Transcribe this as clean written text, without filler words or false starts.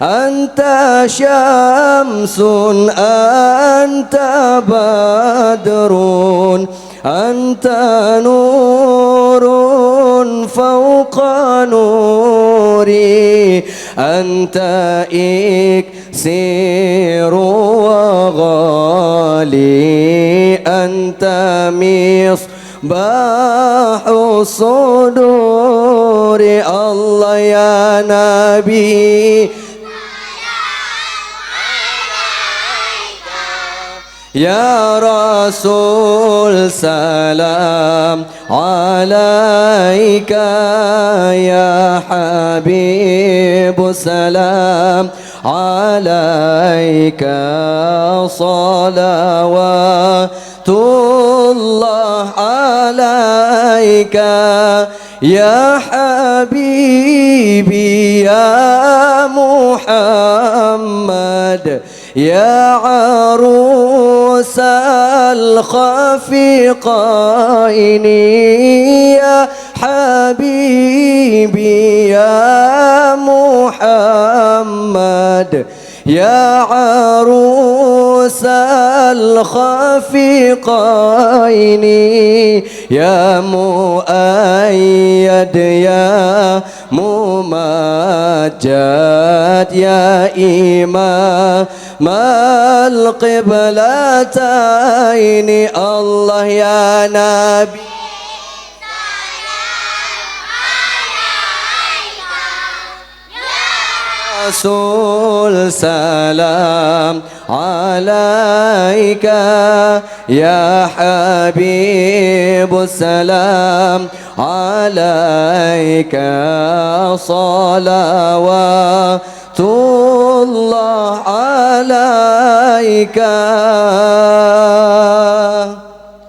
أنت شمس أنت بدر أنت نور فوق نوري أنت إكسير وغالي أنت مصباح الصدور الله يا نبي يا رسول سلام عليك يا حبيب سلام عليك صلوات الله عليك يا حبيبي يا محمد يا عروس الخفقين يا حبيبي يا محمد يا عروس الخفقين يا مؤيد يا ممجد يا إمام القبلتين الله يا نبي رسول سلام عليك يا حبيب سلام عليك صلوات الله عليك